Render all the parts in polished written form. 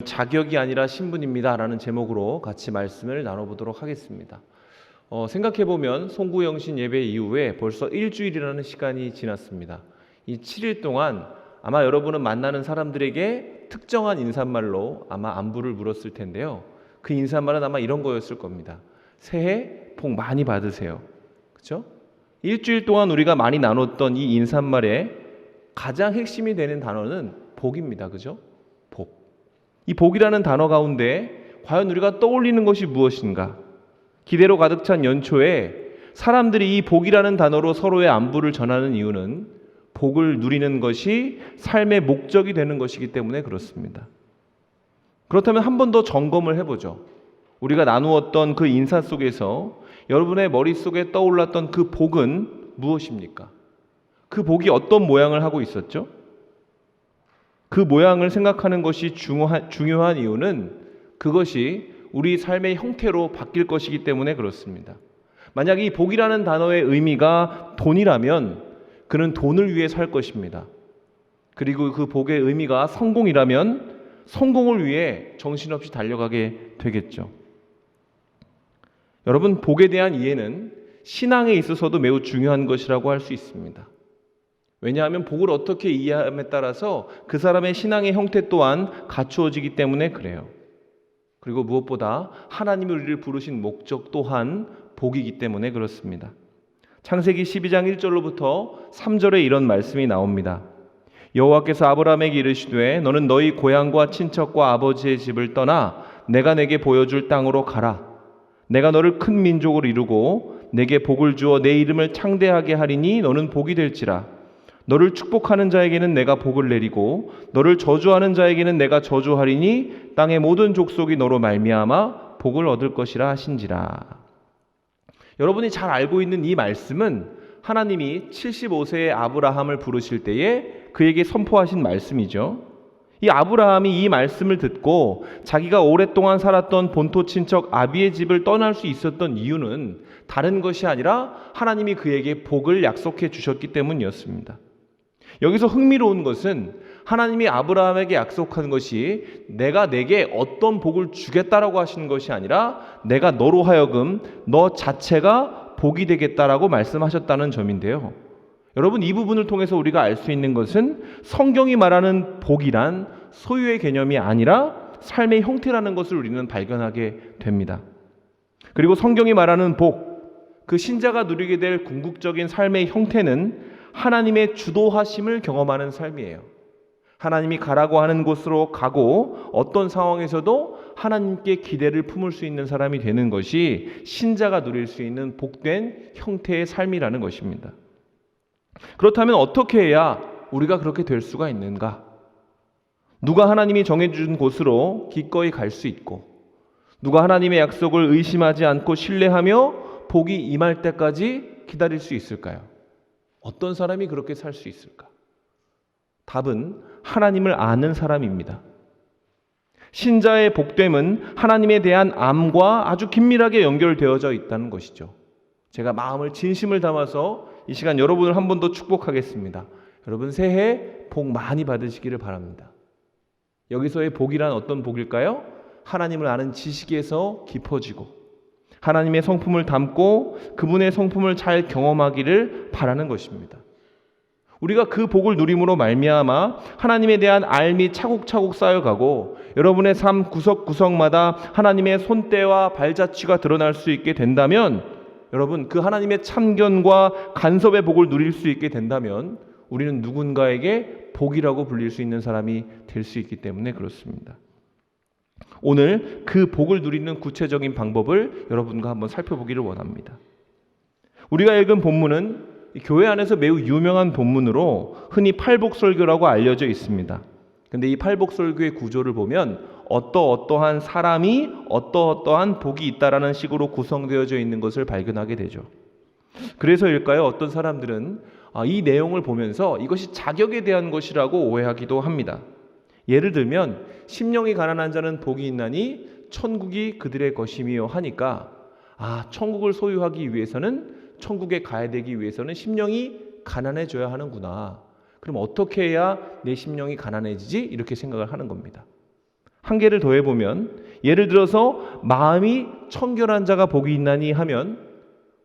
자격이 아니라 신분입니다 라는 제목으로 같이 말씀을 나눠보도록 하겠습니다. 생각해보면 송구영신 예배 이후에 벌써 일주일이라는 시간이 지났습니다. 이 7일 동안 아마 여러분은 만나는 사람들에게 특정한 인사말로 아마 안부를 물었을 텐데요. 그 인사말은 아마 이런 거였을 겁니다. 새해 복 많이 받으세요. 그렇죠? 일주일 동안 우리가 많이 나눴던 이 인사말의 가장 핵심이 되는 단어는 복입니다. 그죠? 복. 이 복이라는 단어 가운데 과연 우리가 떠올리는 것이 무엇인가? 기대로 가득 찬 연초에 사람들이 이 복이라는 단어로 서로의 안부를 전하는 이유는 복을 누리는 것이 삶의 목적이 되는 것이기 때문에 그렇습니다. 그렇다면 한 번 더 점검을 해보죠. 우리가 나누었던 그 인사 속에서 여러분의 머릿속에 떠올랐던 그 복은 무엇입니까? 그 복이 어떤 모양을 하고 있었죠? 그 모양을 생각하는 것이 중요한 이유는 그것이 우리 삶의 형태로 바뀔 것이기 때문에 그렇습니다. 만약 이 복이라는 단어의 의미가 돈이라면 그는 돈을 위해 살 것입니다. 그리고 그 복의 의미가 성공이라면 성공을 위해 정신없이 달려가게 되겠죠. 여러분, 복에 대한 이해는 신앙에 있어서도 매우 중요한 것이라고 할 수 있습니다. 왜냐하면 복을 어떻게 이해함에 따라서 그 사람의 신앙의 형태 또한 갖추어지기 때문에 그래요. 그리고 무엇보다 하나님이 우리를 부르신 목적 또한 복이기 때문에 그렇습니다. 창세기 12장 1절로부터 3절에 이런 말씀이 나옵니다. 여호와께서 아브라함에게 이르시되 너는 너희 고향과 친척과 아버지의 집을 떠나 내가 내게 보여줄 땅으로 가라. 내가 너를 큰 민족으로 이루고 내게 복을 주어 내 이름을 창대하게 하리니 너는 복이 될지라. 너를 축복하는 자에게는 내가 복을 내리고 너를 저주하는 자에게는 내가 저주하리니 땅의 모든 족속이 너로 말미암아 복을 얻을 것이라 하신지라. 여러분이 잘 알고 있는 이 말씀은 하나님이 75세의 아브라함을 부르실 때에 그에게 선포하신 말씀이죠. 이 아브라함이 이 말씀을 듣고 자기가 오랫동안 살았던 본토 친척 아비의 집을 떠날 수 있었던 이유는 다른 것이 아니라 하나님이 그에게 복을 약속해 주셨기 때문이었습니다. 여기서 흥미로운 것은 하나님이 아브라함에게 약속한 것이 내가 내게 어떤 복을 주겠다라고 하시는 것이 아니라 내가 너로 하여금 너 자체가 복이 되겠다라고 말씀하셨다는 점인데요. 여러분, 이 부분을 통해서 우리가 알 수 있는 것은 성경이 말하는 복이란 소유의 개념이 아니라 삶의 형태라는 것을 우리는 발견하게 됩니다. 그리고 성경이 말하는 복, 그 신자가 누리게 될 궁극적인 삶의 형태는 하나님의 주도하심을 경험하는 삶이에요. 하나님이 가라고 하는 곳으로 가고 어떤 상황에서도 하나님께 기대를 품을 수 있는 사람이 되는 것이 신자가 누릴 수 있는 복된 형태의 삶이라는 것입니다. 그렇다면 어떻게 해야 우리가 그렇게 될 수가 있는가? 누가 하나님이 정해준 곳으로 기꺼이 갈 수 있고 누가 하나님의 약속을 의심하지 않고 신뢰하며 복이 임할 때까지 기다릴 수 있을까요? 어떤 사람이 그렇게 살 수 있을까? 답은 하나님을 아는 사람입니다. 신자의 복됨은 하나님에 대한 암과 아주 긴밀하게 연결되어져 있다는 것이죠. 제가 마음을 진심을 담아서 이 시간 여러분을 한 번 더 축복하겠습니다. 여러분, 새해 복 많이 받으시기를 바랍니다. 여기서의 복이란 어떤 복일까요? 하나님을 아는 지식에서 깊어지고 하나님의 성품을 담고 그분의 성품을 잘 경험하기를 바라는 것입니다. 우리가 그 복을 누림으로 말미암아 하나님에 대한 알미 차곡차곡 쌓여가고 여러분의 삶 구석구석마다 하나님의 손때와 발자취가 드러날 수 있게 된다면, 여러분, 그 하나님의 참견과 간섭의 복을 누릴 수 있게 된다면 우리는 누군가에게 복이라고 불릴 수 있는 사람이 될 수 있기 때문에 그렇습니다. 오늘 그 복을 누리는 구체적인 방법을 여러분과 한번 살펴보기를 원합니다. 우리가 읽은 본문은 교회 안에서 매우 유명한 본문으로 흔히 팔복설교라고 알려져 있습니다. 근데 이 팔복설교의 구조를 보면 어떠한 사람이 어떠한 복이 있다라는 식으로 구성되어져 있는 것을 발견하게 되죠. 그래서일까요? 어떤 사람들은 이 내용을 보면서 이것이 자격에 대한 것이라고 오해하기도 합니다. 예를 들면 심령이 가난한 자는 복이 있나니 천국이 그들의 것이며 하니까 천국을 소유하기 위해서는, 천국에 가야 되기 위해서는 심령이 가난해져야 하는구나. 그럼 어떻게 해야 내 심령이 가난해지지? 이렇게 생각을 하는 겁니다. 한 개를 더해보면 예를 들어서 마음이 청결한 자가 복이 있나니 하면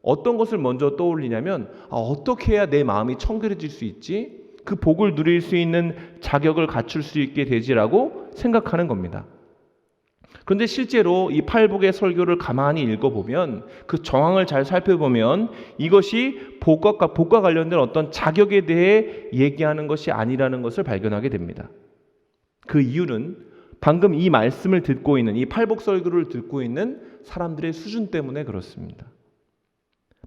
어떤 것을 먼저 떠올리냐면 어떻게 해야 내 마음이 청결해질 수 있지? 그 복을 누릴 수 있는 자격을 갖출 수 있게 되지라고 생각하는 겁니다. 그런데 실제로 이 팔복의 설교를 가만히 읽어보면 그 정황을 잘 살펴보면 이것이 복과 관련된 어떤 자격에 대해 얘기하는 것이 아니라는 것을 발견하게 됩니다. 그 이유는 방금 이 말씀을 듣고 있는 이 팔복 설교를 듣고 있는 사람들의 수준 때문에 그렇습니다.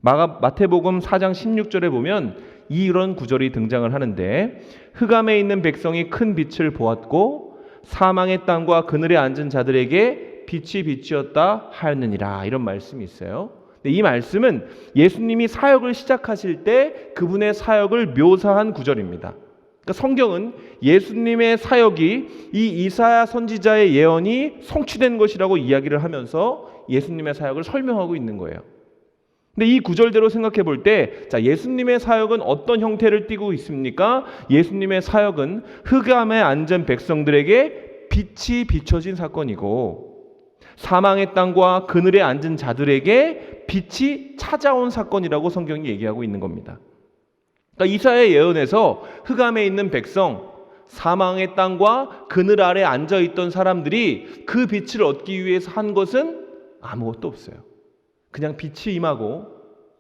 마태복음 4장 16절에 보면 이런 구절이 등장을 하는데 흑암에 있는 백성이 큰 빛을 보았고 사망의 땅과 그늘에 앉은 자들에게 빛이 빛이었다 하였느니라, 이런 말씀이 있어요. 이 말씀은 예수님이 사역을 시작하실 때 그분의 사역을 묘사한 구절입니다. 그러니까 성경은 예수님의 사역이 이 이사야 선지자의 예언이 성취된 것이라고 이야기를 하면서 예수님의 사역을 설명하고 있는 거예요. 근데 이 구절대로 생각해 볼 때, 예수님의 사역은 어떤 형태를 띠고 있습니까? 예수님의 사역은 흑암에 앉은 백성들에게 빛이 비춰진 사건이고 사망의 땅과 그늘에 앉은 자들에게 빛이 찾아온 사건이라고 성경이 얘기하고 있는 겁니다. 그러니까 이사야의 예언에서 흑암에 있는 백성, 사망의 땅과 그늘 아래 앉아있던 사람들이 그 빛을 얻기 위해서 한 것은 아무것도 없어요. 그냥 빛이 임하고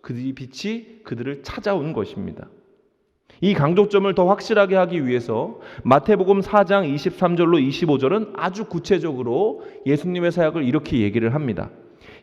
그 빛이 그들을 찾아온 것입니다. 이 강조점을 더 확실하게 하기 위해서 마태복음 4장 23절로 25절은 아주 구체적으로 예수님의 사역을 이렇게 얘기를 합니다.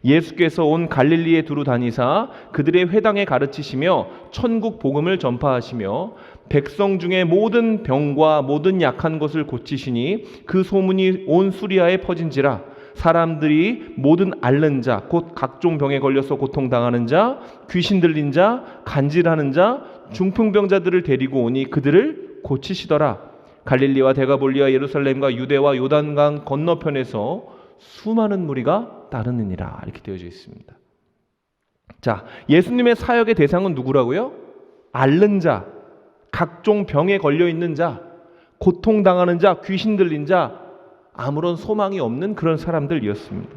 예수께서 온 갈릴리에 두루 다니사 그들의 회당에 가르치시며 천국 복음을 전파하시며 백성 중에 모든 병과 모든 약한 것을 고치시니 그 소문이 온 수리아에 퍼진지라. 사람들이 모든 앓는 자, 곧 각종 병에 걸려서 고통당하는 자, 귀신 들린 자, 간질하는 자, 중풍병자들을 데리고 오니 그들을 고치시더라. 갈릴리와 데가볼리와 예루살렘과 유대와 요단강 건너편에서 수많은 무리가 따르느니라, 이렇게 되어져 있습니다. 자, 예수님의 사역의 대상은 누구라고요? 앓는 자, 각종 병에 걸려 있는 자, 고통당하는 자, 귀신 들린 자, 아무런 소망이 없는 그런 사람들이었습니다.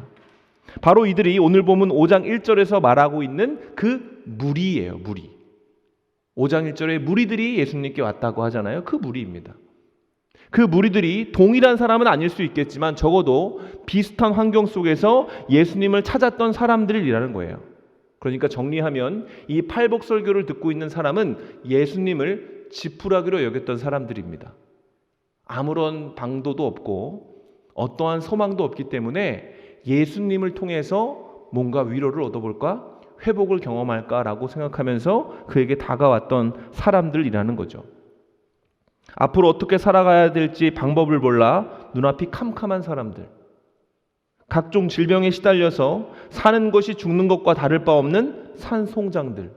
바로 이들이 오늘 보면 5장 1절에서 말하고 있는 그 무리예요. 무리. 5장 1절에 무리들이 예수님께 왔다고 하잖아요. 그 무리입니다. 그 무리들이 동일한 사람은 아닐 수 있겠지만 적어도 비슷한 환경 속에서 예수님을 찾았던 사람들이라는 거예요. 그러니까 정리하면 이 팔복 설교를 듣고 있는 사람은 예수님을 지푸라기로 여겼던 사람들입니다. 아무런 방도도 없고 어떠한 소망도 없기 때문에 예수님을 통해서 뭔가 위로를 얻어볼까? 회복을 경험할까라고 생각하면서 그에게 다가왔던 사람들이라는 거죠. 앞으로 어떻게 살아가야 될지 방법을 몰라 눈앞이 캄캄한 사람들, 각종 질병에 시달려서 사는 것이 죽는 것과 다를 바 없는 산송장들,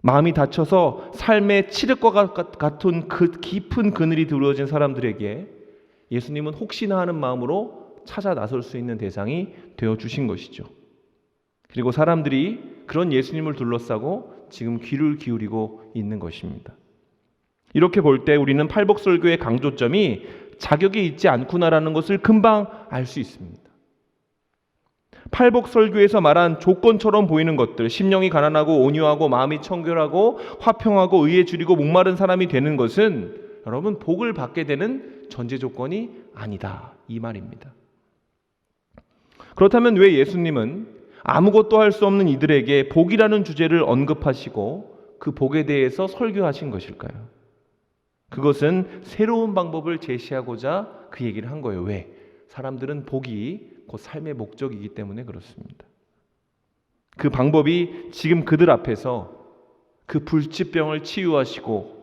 마음이 다쳐서 삶의 칠흑과 같은 그 깊은 그늘이 두려워진 사람들에게 예수님은 혹시나 하는 마음으로 찾아 나설 수 있는 대상이 되어주신 것이죠. 그리고 사람들이 그런 예수님을 둘러싸고 지금 귀를 기울이고 있는 것입니다. 이렇게 볼 때 우리는 팔복설교의 강조점이 자격이 있지 않구나라는 것을 금방 알 수 있습니다. 팔복설교에서 말한 조건처럼 보이는 것들, 심령이 가난하고 온유하고 마음이 청결하고 화평하고 의에 줄이고 목마른 사람이 되는 것은 여러분 복을 받게 되는 전제 조건이 아니다, 이 말입니다. 그렇다면 왜 예수님은 아무것도 할 수 없는 이들에게 복이라는 주제를 언급하시고 그 복에 대해서 설교하신 것일까요? 그것은 새로운 방법을 제시하고자 그 얘기를 한 거예요. 왜? 사람들은 복이 곧 삶의 목적이기 때문에 그렇습니다. 그 방법이 지금 그들 앞에서 그 불치병을 치유하시고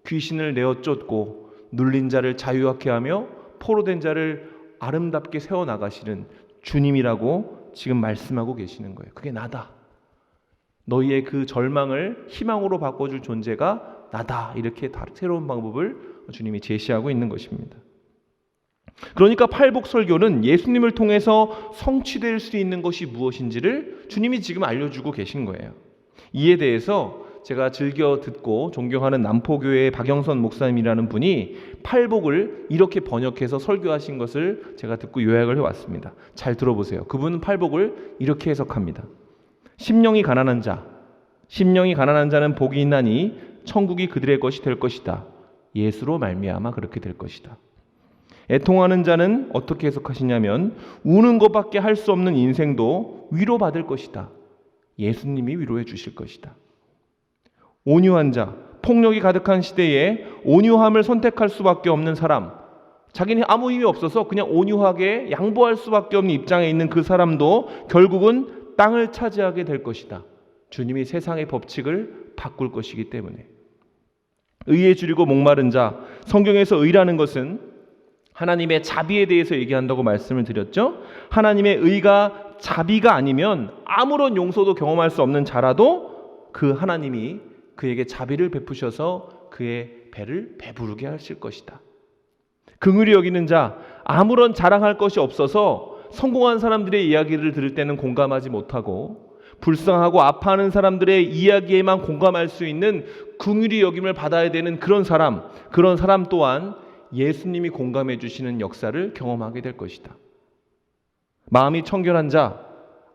귀신을 내어 쫓고 눌린 자를 자유하게 하며 포로된 자를 아름답게 세워나가시는 주님이라고 지금 말씀하고 계시는 거예요. 그게 나다. 너희의 그 절망을 희망으로 바꿔줄 존재가 나다. 이렇게 새로운 방법을 주님이 제시하고 있는 것입니다. 그러니까 팔복설교는 예수님을 통해서 성취될 수 있는 것이 무엇인지를 주님이 지금 알려주고 계신 거예요. 이에 대해서 제가 즐겨 듣고 존경하는 남포교회의 박영선 목사님이라는 분이 팔복을 이렇게 번역해서 설교하신 것을 제가 듣고 요약을 해왔습니다. 잘 들어보세요. 그분은 팔복을 이렇게 해석합니다. 심령이 가난한 자는 복이 있나니 천국이 그들의 것이 될 것이다. 예수로 말미암아 그렇게 될 것이다. 애통하는 자는 어떻게 해석하시냐면 우는 것밖에 할 수 없는 인생도 위로받을 것이다. 예수님이 위로해 주실 것이다. 온유한 자, 폭력이 가득한 시대에 온유함을 선택할 수밖에 없는 사람, 자기는 아무 힘이 없어서 그냥 온유하게 양보할 수밖에 없는 입장에 있는 그 사람도 결국은 땅을 차지하게 될 것이다. 주님이 세상의 법칙을 바꿀 것이기 때문에. 의에 줄이고 목마른 자, 성경에서 의라는 것은 하나님의 자비에 대해서 얘기한다고 말씀을 드렸죠. 하나님의 의가 자비가 아니면 아무런 용서도 경험할 수 없는 자라도 그 하나님이 그에게 자비를 베푸셔서 그의 배를 배부르게 하실 것이다. 긍휼히 여기는 자, 아무런 자랑할 것이 없어서 성공한 사람들의 이야기를 들을 때는 공감하지 못하고 불쌍하고 아파하는 사람들의 이야기에만 공감할 수 있는 긍휼히 여김을 받아야 되는 그런 사람 또한 예수님이 공감해 주시는 역사를 경험하게 될 것이다. 마음이 청결한 자,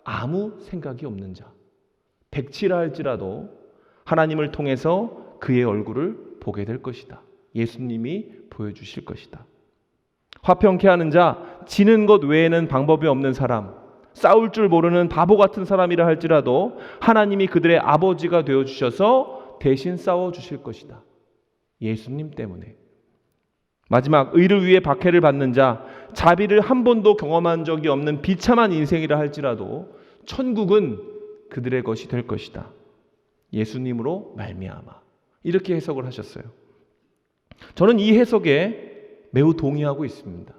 아무 생각이 없는 자, 백치라 할지라도 하나님을 통해서 그의 얼굴을 보게 될 것이다. 예수님이 보여주실 것이다. 화평케 하는 자, 지는 것 외에는 방법이 없는 사람, 싸울 줄 모르는 바보 같은 사람이라 할지라도 하나님이 그들의 아버지가 되어주셔서 대신 싸워주실 것이다. 예수님 때문에. 마지막, 의를 위해 박해를 받는 자, 자비를 한 번도 경험한 적이 없는 비참한 인생이라 할지라도 천국은 그들의 것이 될 것이다. 예수님으로 말미암아. 이렇게 해석을 하셨어요. 저는 이 해석에 매우 동의하고 있습니다.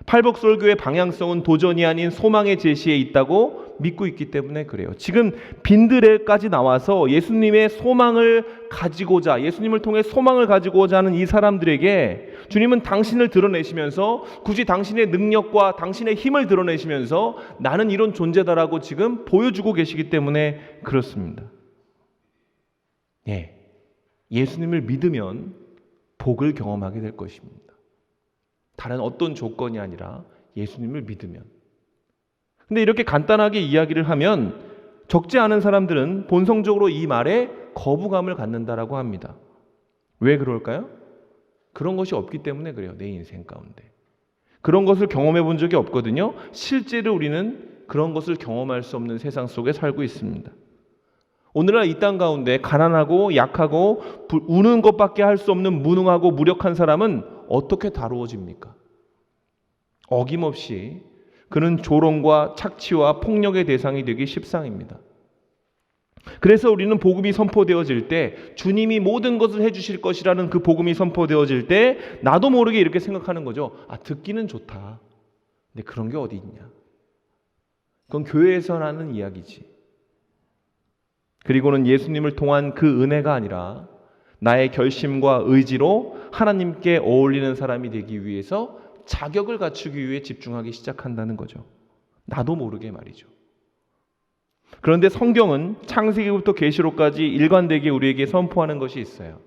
팔복설교의 방향성은 도전이 아닌 소망의 제시에 있다고 믿고 있기 때문에 그래요. 지금 빈들에까지 나와서 예수님의 소망을 가지고자, 예수님을 통해 소망을 가지고자 하는 이 사람들에게 주님은 당신을 드러내시면서 굳이 당신의 능력과 당신의 힘을 드러내시면서 나는 이런 존재다라고 지금 보여주고 계시기 때문에 그렇습니다. 예수님을 믿으면 복을 경험하게 될 것입니다. 다른 어떤 조건이 아니라 예수님을 믿으면. 근데 이렇게 간단하게 이야기를 하면 적지 않은 사람들은 본성적으로 이 말에 거부감을 갖는다라고 합니다. 왜 그럴까요? 그런 것이 없기 때문에 그래요. 내 인생 가운데. 그런 것을 경험해 본 적이 없거든요. 실제로 우리는 그런 것을 경험할 수 없는 세상 속에 살고 있습니다. 오늘날 이 땅 가운데 가난하고 약하고 우는 것밖에 할 수 없는 무능하고 무력한 사람은 어떻게 다루어집니까? 어김없이 그는 조롱과 착취와 폭력의 대상이 되기 십상입니다. 그래서 우리는 복음이 선포되어질 때, 주님이 모든 것을 해주실 것이라는 그 복음이 선포되어질 때 나도 모르게 이렇게 생각하는 거죠. 듣기는 좋다. 근데 그런 게 어디 있냐? 그건 교회에서 하는 이야기지. 그리고는 예수님을 통한 그 은혜가 아니라 나의 결심과 의지로 하나님께 어울리는 사람이 되기 위해서 자격을 갖추기 위해 집중하기 시작한다는 거죠. 나도 모르게 말이죠. 그런데 성경은 창세기부터 계시록까지 일관되게 우리에게 선포하는 것이 있어요.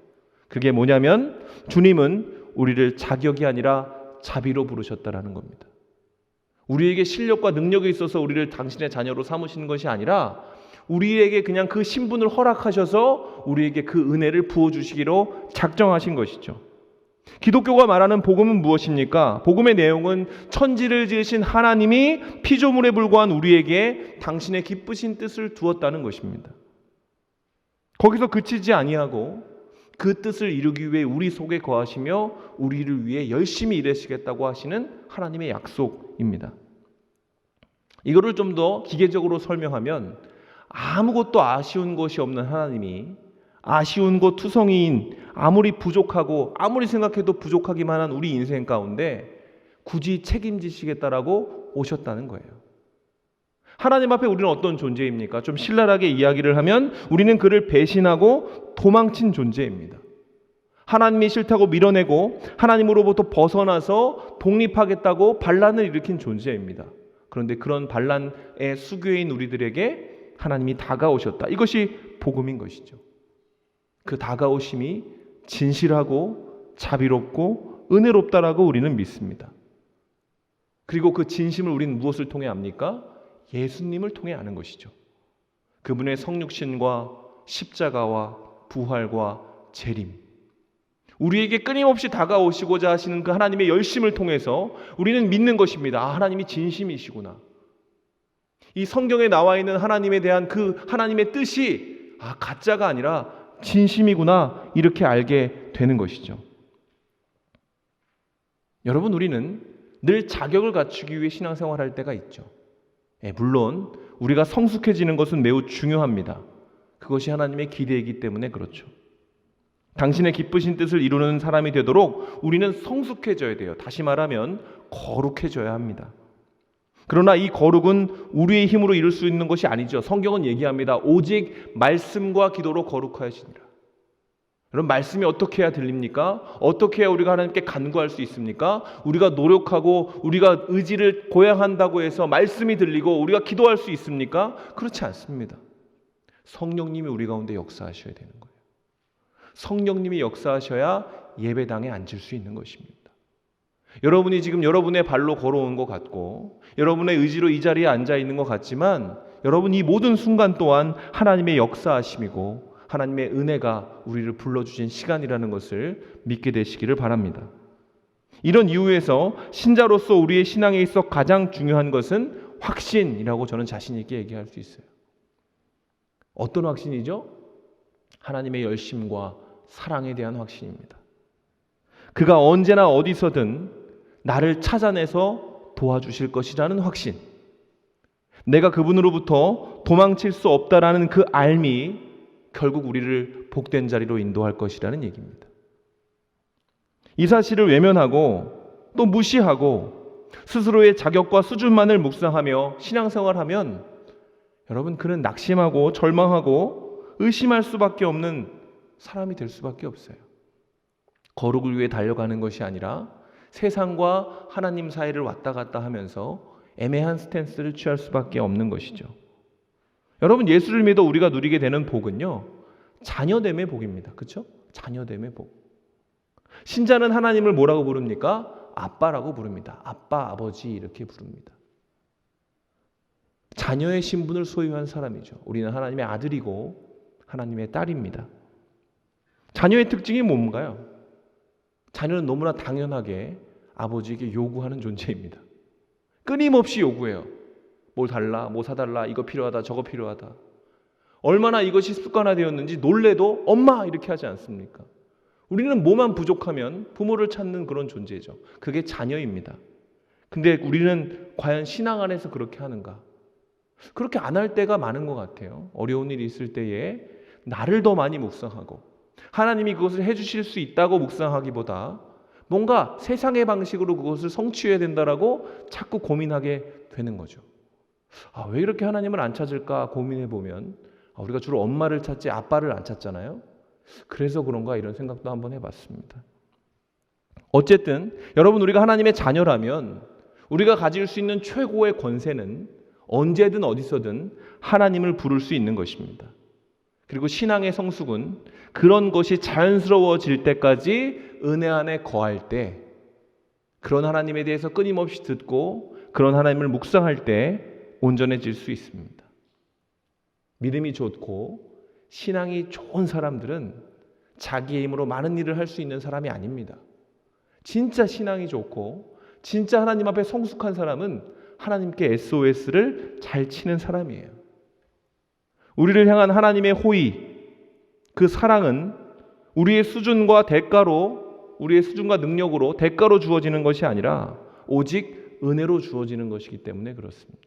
그게 뭐냐면 주님은 우리를 자격이 아니라 자비로 부르셨다라는 겁니다. 우리에게 실력과 능력이 있어서 우리를 당신의 자녀로 삼으시는 것이 아니라 우리에게 그냥 그 신분을 허락하셔서 우리에게 그 은혜를 부어주시기로 작정하신 것이죠. 기독교가 말하는 복음은 무엇입니까? 복음의 내용은 천지를 지으신 하나님이 피조물에 불과한 우리에게 당신의 기쁘신 뜻을 두었다는 것입니다. 거기서 그치지 아니하고 그 뜻을 이루기 위해 우리 속에 거하시며 우리를 위해 열심히 일하시겠다고 하시는 하나님의 약속입니다. 이거를 좀 더 기계적으로 설명하면 아무것도 아쉬운 것이 없는 하나님이 아쉬운 것 투성이인 아무리 부족하고 아무리 생각해도 부족하기만 한 우리 인생 가운데 굳이 책임지시겠다라고 오셨다는 거예요. 하나님 앞에 우리는 어떤 존재입니까? 좀 신랄하게 이야기를 하면 우리는 그를 배신하고 도망친 존재입니다. 하나님이 싫다고 밀어내고 하나님으로부터 벗어나서 독립하겠다고 반란을 일으킨 존재입니다. 그런데 그런 반란의 수괴인 우리들에게 하나님이 다가오셨다. 이것이 복음인 것이죠. 그 다가오심이 진실하고 자비롭고 은혜롭다라고 우리는 믿습니다. 그리고 그 진심을 우리는 무엇을 통해 압니까? 예수님을 통해 아는 것이죠. 그분의 성육신과 십자가와 부활과 재림, 우리에게 끊임없이 다가오시고자 하시는 그 하나님의 열심을 통해서 우리는 믿는 것입니다. 아, 하나님이 진심이시구나. 이 성경에 나와 있는 하나님에 대한 그 하나님의 뜻이 가짜가 아니라 진심이구나, 이렇게 알게 되는 것이죠. 여러분, 우리는 늘 자격을 갖추기 위해 신앙생활할 때가 있죠. 물론 우리가 성숙해지는 것은 매우 중요합니다. 그것이 하나님의 기대이기 때문에 그렇죠. 당신의 기쁘신 뜻을 이루는 사람이 되도록 우리는 성숙해져야 돼요. 다시 말하면 거룩해져야 합니다. 그러나 이 거룩은 우리의 힘으로 이룰 수 있는 것이 아니죠. 성경은 얘기합니다. 오직 말씀과 기도로 거룩하시니라. 여러분, 말씀이 어떻게 해야 들립니까? 어떻게 해야 우리가 하나님께 간구할 수 있습니까? 우리가 노력하고 우리가 의지를 고양한다고 해서 말씀이 들리고 우리가 기도할 수 있습니까? 그렇지 않습니다. 성령님이 우리 가운데 역사하셔야 되는 거예요. 성령님이 역사하셔야 예배당에 앉을 수 있는 것입니다. 여러분이 지금 여러분의 발로 걸어온 것 같고 여러분의 의지로 이 자리에 앉아 있는 것 같지만, 여러분 이 모든 순간 또한 하나님의 역사하심이고 하나님의 은혜가 우리를 불러주신 시간이라는 것을 믿게 되시기를 바랍니다. 이런 이유에서 신자로서 우리의 신앙에 있어 가장 중요한 것은 확신이라고 저는 자신 있게 얘기할 수 있어요. 어떤 확신이죠? 하나님의 열심과 사랑에 대한 확신입니다. 그가 언제나 어디서든 나를 찾아내서 도와주실 것이라는 확신, 내가 그분으로부터 도망칠 수 없다라는 그 알미, 결국 우리를 복된 자리로 인도할 것이라는 얘기입니다. 이 사실을 외면하고 또 무시하고 스스로의 자격과 수준만을 묵상하며 신앙생활하면 여러분, 그는 낙심하고 절망하고 의심할 수밖에 없는 사람이 될 수밖에 없어요. 거룩을 위해 달려가는 것이 아니라 세상과 하나님 사이를 왔다 갔다 하면서 애매한 스탠스를 취할 수밖에 없는 것이죠. 여러분, 예수를 믿어 우리가 누리게 되는 복은요, 자녀됨의 복입니다. 그렇죠? 자녀됨의 복. 신자는 하나님을 뭐라고 부릅니까? 아빠라고 부릅니다. 아빠, 아버지 이렇게 부릅니다. 자녀의 신분을 소유한 사람이죠. 우리는 하나님의 아들이고 하나님의 딸입니다. 자녀의 특징이 뭔가요? 자녀는 너무나 당연하게 아버지에게 요구하는 존재입니다. 끊임없이 요구해요. 뭘 달라, 뭐 사달라, 이거 필요하다, 저거 필요하다. 얼마나 이것이 습관화되었는지 놀래도 엄마 이렇게 하지 않습니까? 우리는 뭐만 부족하면 부모를 찾는 그런 존재죠. 그게 자녀입니다. 근데 우리는 과연 신앙 안에서 그렇게 하는가? 그렇게 안 할 때가 많은 것 같아요. 어려운 일이 있을 때에 나를 더 많이 묵상하고 하나님이 그것을 해주실 수 있다고 묵상하기보다 뭔가 세상의 방식으로 그것을 성취해야 된다라고 자꾸 고민하게 되는 거죠. 왜 이렇게 하나님을 안 찾을까 고민해 보면 우리가 주로 엄마를 찾지 아빠를 안 찾잖아요. 그래서 그런가 이런 생각도 한번 해봤습니다. 어쨌든 여러분, 우리가 하나님의 자녀라면 우리가 가질 수 있는 최고의 권세는 언제든 어디서든 하나님을 부를 수 있는 것입니다. 그리고 신앙의 성숙은 그런 것이 자연스러워질 때까지 은혜 안에 거할 때, 그런 하나님에 대해서 끊임없이 듣고 그런 하나님을 묵상할 때 온전해질 수 있습니다. 믿음이 좋고 신앙이 좋은 사람들은 자기의 힘으로 많은 일을 할 수 있는 사람이 아닙니다. 진짜 신앙이 좋고 진짜 하나님 앞에 성숙한 사람은 하나님께 SOS를 잘 치는 사람이에요. 우리를 향한 하나님의 호의, 그 사랑은 우리의 수준과 능력으로 대가로 주어지는 것이 아니라 오직 은혜로 주어지는 것이기 때문에 그렇습니다.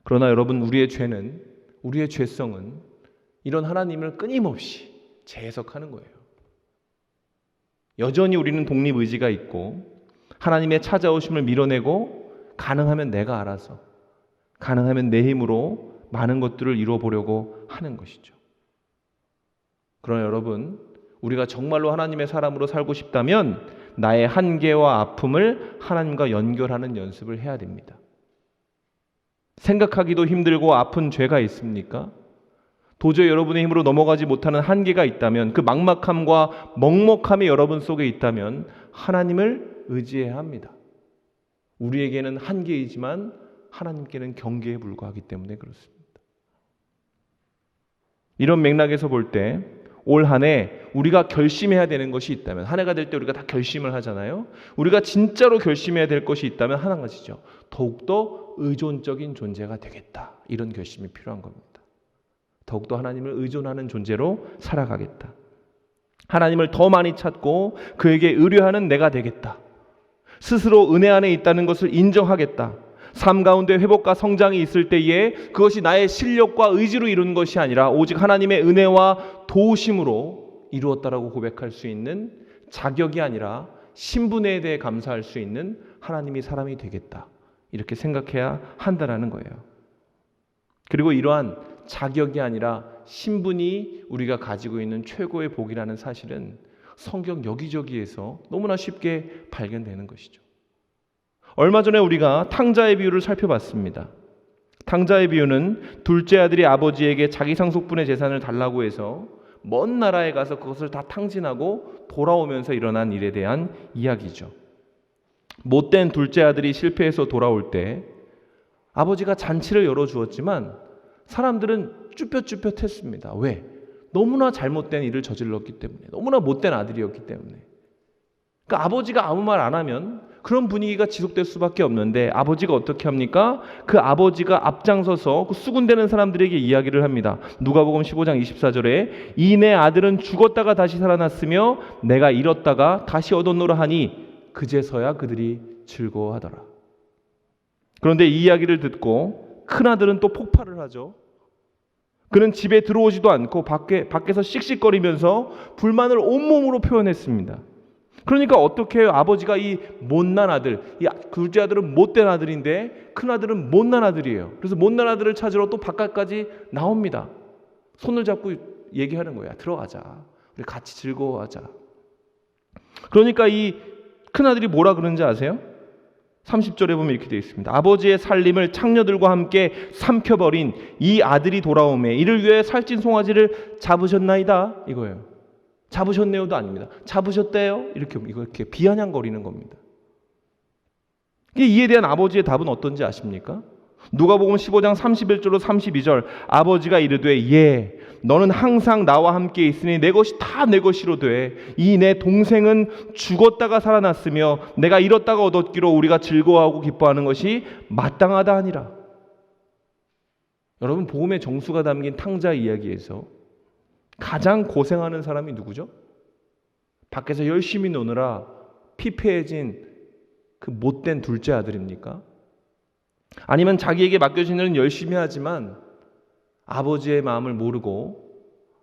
그러나 여러분, 우리의 죄성은 이런 하나님을 끊임없이 재해석하는 거예요. 여전히 우리는 독립의지가 있고 하나님의 찾아오심을 밀어내고 가능하면 내가 알아서, 가능하면 내 힘으로 많은 것들을 이루어보려고 하는 것이죠. 그러나 여러분, 우리가 정말로 하나님의 사람으로 살고 싶다면 나의 한계와 아픔을 하나님과 연결하는 연습을 해야 됩니다. 생각하기도 힘들고 아픈 죄가 있습니까? 도저히 여러분의 힘으로 넘어가지 못하는 한계가 있다면, 그 막막함과 먹먹함이 여러분 속에 있다면 하나님을 의지해야 합니다. 우리에게는 한계이지만 하나님께는 경계에 불과하기 때문에 그렇습니다. 이런 맥락에서 볼 때 올 한 해 우리가 결심해야 되는 것이 있다면, 한 해가 될 때 우리가 다 결심을 하잖아요. 우리가 진짜로 결심해야 될 것이 있다면 한 가지죠. 더욱더 의존적인 존재가 되겠다. 이런 결심이 필요한 겁니다. 더욱더 하나님을 의존하는 존재로 살아가겠다. 하나님을 더 많이 찾고 그에게 의뢰하는 내가 되겠다. 스스로 은혜 안에 있다는 것을 인정하겠다. 삶 가운데 회복과 성장이 있을 때에 그것이 나의 실력과 의지로 이루는 것이 아니라 오직 하나님의 은혜와 도우심으로 이루었다라고 고백할 수 있는 자격이 아니라 신분에 대해 감사할 수 있는 하나님이 사람이 되겠다. 이렇게 생각해야 한다는 거예요. 그리고 이러한 자격이 아니라 신분이 우리가 가지고 있는 최고의 복이라는 사실은 성경 여기저기에서 너무나 쉽게 발견되는 것이죠. 얼마 전에 우리가 탕자의 비유를 살펴봤습니다. 탕자의 비유는 둘째 아들이 아버지에게 자기 상속분의 재산을 달라고 해서 먼 나라에 가서 그것을 다 탕진하고 돌아오면서 일어난 일에 대한 이야기죠. 못된 둘째 아들이 실패해서 돌아올 때 아버지가 잔치를 열어주었지만 사람들은 쭈뼛쭈뼛했습니다. 왜? 너무나 잘못된 일을 저질렀기 때문에, 너무나 못된 아들이었기 때문에. 그러니까 아버지가 아무 말 안 하면 그런 분위기가 지속될 수밖에 없는데 아버지가 어떻게 합니까? 그 아버지가 앞장서서 그 수군대는 사람들에게 이야기를 합니다. 누가복음 15장 24절에 이 내 아들은 죽었다가 다시 살아났으며 내가 잃었다가 다시 얻었노라 하니 그제서야 그들이 즐거워하더라. 그런데 이 이야기를 듣고 큰아들은 또 폭발을 하죠. 그는 집에 들어오지도 않고 밖에서 씩씩거리면서 불만을 온몸으로 표현했습니다. 그러니까 어떻게 해요? 아버지가 이 못난 아들, 이 둘째 아들은 못된 아들인데 큰아들은 못난 아들이에요. 그래서 못난 아들을 찾으러 또 바깥까지 나옵니다. 손을 잡고 얘기하는 거야. 들어가자. 우리 같이 즐거워하자. 그러니까 이 큰아들이 뭐라 그러는지 아세요? 30절에 보면 이렇게 되어 있습니다. 아버지의 살림을 창녀들과 함께 삼켜버린 이 아들이 돌아오매 이를 위해 살찐 송아지를 잡으셨나이다 이거예요. 잡으셨네요도 아닙니다. 잡으셨대요 이렇게 비아냥거리는 겁니다. 이에 대한 아버지의 답은 어떤지 아십니까? 누가복음 15장 31절로 32절 아버지가 이르되 예 너는 항상 나와 함께 있으니 내 것이 다 내 것이로 돼 이 내 동생은 죽었다가 살아났으며 내가 잃었다가 얻었기로 우리가 즐거워하고 기뻐하는 것이 마땅하다 하니라. 여러분 복음의 정수가 담긴 탕자 이야기에서 가장 고생하는 사람이 누구죠? 밖에서 열심히 노느라 피폐해진 그 못된 둘째 아들입니까? 아니면 자기에게 맡겨진 일은 열심히 하지만 아버지의 마음을 모르고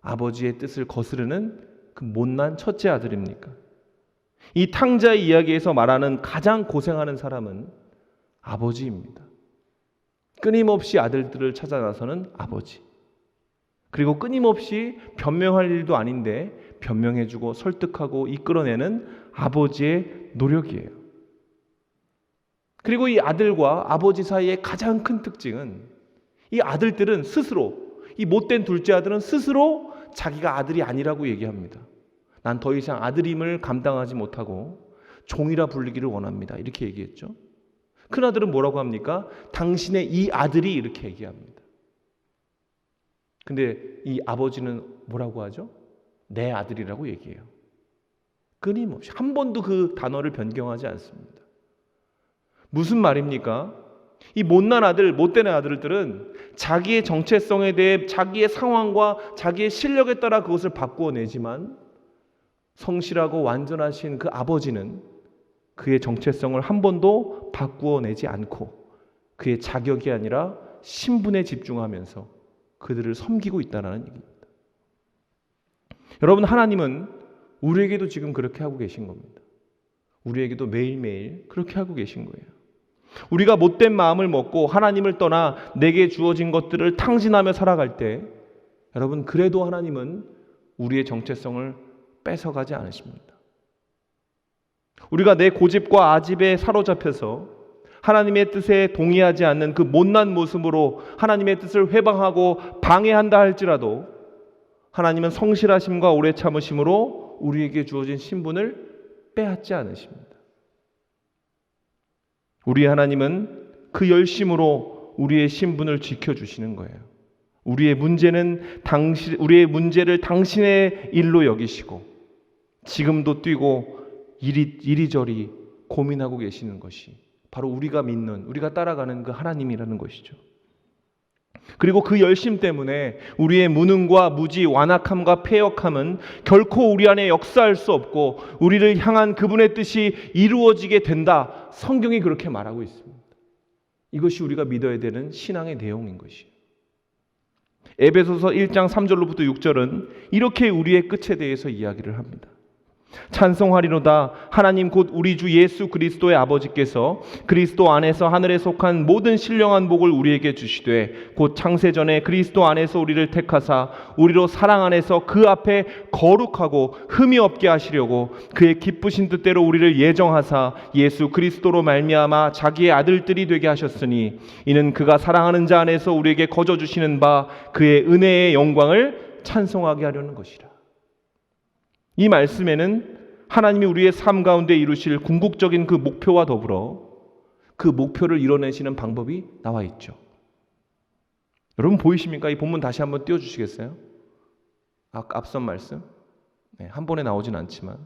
아버지의 뜻을 거스르는 그 못난 첫째 아들입니까? 이 탕자의 이야기에서 말하는 가장 고생하는 사람은 아버지입니다. 끊임없이 아들들을 찾아 나서는 아버지. 그리고 끊임없이 변명할 일도 아닌데 변명해주고 설득하고 이끌어내는 아버지의 노력이에요. 그리고 이 아들과 아버지 사이의 가장 큰 특징은 이 아들들은 스스로, 이 못된 둘째 아들은 스스로 자기가 아들이 아니라고 얘기합니다. 난 더 이상 아들임을 감당하지 못하고 종이라 불리기를 원합니다. 이렇게 얘기했죠. 큰아들은 뭐라고 합니까? 당신의 이 아들이 이렇게 얘기합니다. 근데 이 아버지는 뭐라고 하죠? 내 아들이라고 얘기해요. 끊임없이 한 번도 그 단어를 변경하지 않습니다. 무슨 말입니까? 이 못난 아들, 못된 아들들은 자기의 정체성에 대해 자기의 상황과 자기의 실력에 따라 그것을 바꾸어내지만 성실하고 완전하신 그 아버지는 그의 정체성을 한 번도 바꾸어내지 않고 그의 자격이 아니라 신분에 집중하면서 그들을 섬기고 있다는 얘기입니다. 여러분 하나님은 우리에게도 지금 그렇게 하고 계신 겁니다. 우리에게도 매일매일 그렇게 하고 계신 거예요. 우리가 못된 마음을 먹고 하나님을 떠나 내게 주어진 것들을 탕진하며 살아갈 때 여러분 그래도 하나님은 우리의 정체성을 뺏어가지 않으십니다. 우리가 내 고집과 아집에 사로잡혀서 하나님의 뜻에 동의하지 않는 그 못난 모습으로 하나님의 뜻을 회방하고 방해한다 할지라도 하나님은 성실하심과 오래 참으심으로 우리에게 주어진 신분을 빼앗지 않으십니다. 우리 하나님은 그 열심으로 우리의 신분을 지켜주시는 거예요. 우리의 문제를 당신의 일로 여기시고 지금도 뛰고 이리저리 고민하고 계시는 것이 바로 우리가 믿는, 우리가 따라가는 그 하나님이라는 것이죠. 그리고 그 열심 때문에 우리의 무능과 무지, 완악함과 패역함은 결코 우리 안에 역사할 수 없고 우리를 향한 그분의 뜻이 이루어지게 된다. 성경이 그렇게 말하고 있습니다. 이것이 우리가 믿어야 되는 신앙의 내용인 것이에요. 에베소서 1장 3절로부터 6절은 이렇게 우리의 끝에 대해서 이야기를 합니다. 찬송하리로다 하나님 곧 우리 주 예수 그리스도의 아버지께서 그리스도 안에서 하늘에 속한 모든 신령한 복을 우리에게 주시되 곧 창세전에 그리스도 안에서 우리를 택하사 우리로 사랑 안에서 그 앞에 거룩하고 흠이 없게 하시려고 그의 기쁘신 뜻대로 우리를 예정하사 예수 그리스도로 말미암아 자기의 아들들이 되게 하셨으니 이는 그가 사랑하는 자 안에서 우리에게 거저 주시는 바 그의 은혜의 영광을 찬송하게 하려는 것이라. 이 말씀에는 하나님이 우리의 삶 가운데 이루실 궁극적인 그 목표와 더불어 그 목표를 이뤄내시는 방법이 나와 있죠. 여러분 보이십니까? 이 본문 다시 한번 띄워주시겠어요? 앞선 말씀 한 번에 나오진 않지만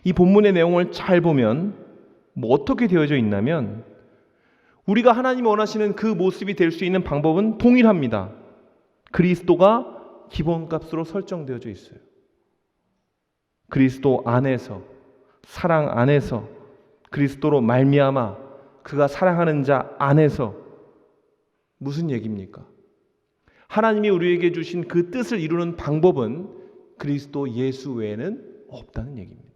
이 본문의 내용을 잘 보면 어떻게 되어져 있냐면 우리가 하나님이 원하시는 그 모습이 될 수 있는 방법은 동일합니다. 그리스도가 기본값으로 설정되어져 있어요. 그리스도 안에서, 사랑 안에서, 그리스도로 말미암아 그가 사랑하는 자 안에서. 무슨 얘기입니까? 하나님이 우리에게 주신 그 뜻을 이루는 방법은 그리스도 예수 외에는 없다는 얘기입니다.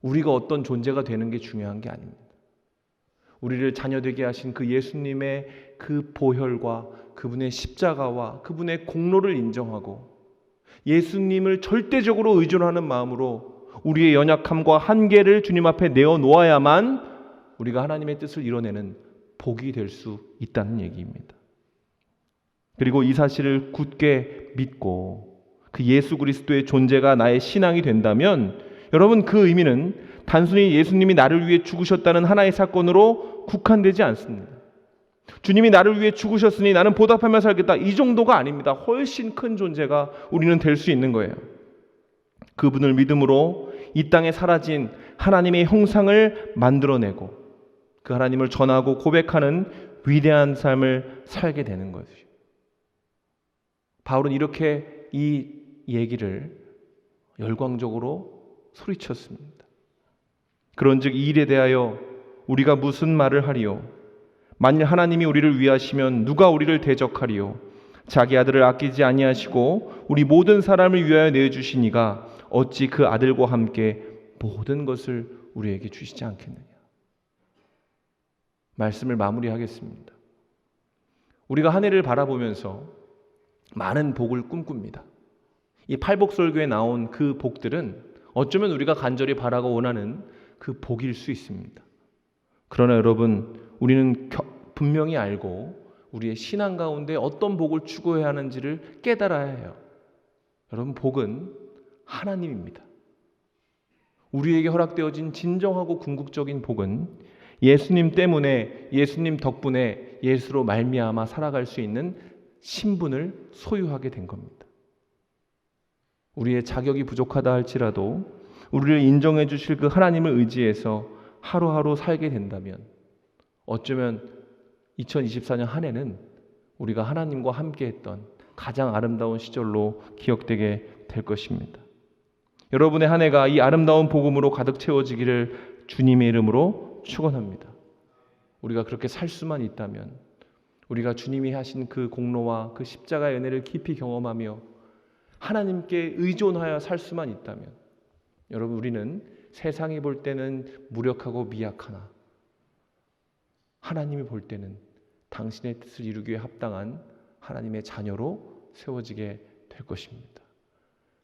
우리가 어떤 존재가 되는 게 중요한 게 아닙니다. 우리를 자녀되게 하신 그 예수님의 그 보혈과 그분의 십자가와 그분의 공로를 인정하고 예수님을 절대적으로 의존하는 마음으로 우리의 연약함과 한계를 주님 앞에 내어놓아야만 우리가 하나님의 뜻을 이뤄내는 복이 될 수 있다는 얘기입니다. 그리고 이 사실을 굳게 믿고 그 예수 그리스도의 존재가 나의 신앙이 된다면 여러분 그 의미는 단순히 예수님이 나를 위해 죽으셨다는 하나의 사건으로 국한되지 않습니다. 주님이 나를 위해 죽으셨으니 나는 보답하며 살겠다. 이 정도가 아닙니다. 훨씬 큰 존재가 우리는 될 수 있는 거예요. 그분을 믿음으로 이 땅에 사라진 하나님의 형상을 만들어내고 그 하나님을 전하고 고백하는 위대한 삶을 살게 되는 것이죠. 바울은 이렇게 이 얘기를 열광적으로 소리쳤습니다. 그런즉 이 일에 대하여 우리가 무슨 말을 하리요? 만일 하나님이 우리를 위하시면 누가 우리를 대적하리요? 자기 아들을 아끼지 아니하시고 우리 모든 사람을 위하여 내주시니가 어찌 그 아들과 함께 모든 것을 우리에게 주시지 않겠느냐. 말씀을 마무리하겠습니다. 우리가 한 해를 바라보면서 많은 복을 꿈꿉니다. 이 팔복설교에 나온 그 복들은 어쩌면 우리가 간절히 바라고 원하는 그 복일 수 있습니다. 그러나 여러분 우리는 분명히 알고 우리의 신앙 가운데 어떤 복을 추구해야 하는지를 깨달아야 해요. 여러분 복은 하나님입니다. 우리에게 허락되어진 진정하고 궁극적인 복은 예수님 때문에 예수님 덕분에 예수로 말미암아 살아갈 수 있는 신분을 소유하게 된 겁니다. 우리의 자격이 부족하다 할지라도 우리를 인정해 주실 그 하나님을 의지해서 하루하루 살게 된다면 어쩌면 2024년 한 해는 우리가 하나님과 함께했던 가장 아름다운 시절로 기억되게 될 것입니다. 여러분의 한 해가 이 아름다운 복음으로 가득 채워지기를 주님의 이름으로 축원합니다. 우리가 그렇게 살 수만 있다면 우리가 주님이 하신 그 공로와 그 십자가의 은혜를 깊이 경험하며 하나님께 의존하여 살 수만 있다면 여러분 우리는 세상이 볼 때는 무력하고 미약하나 하나님이 볼 때는 당신의 뜻을 이루기 위해 합당한 하나님의 자녀로 세워지게 될 것입니다.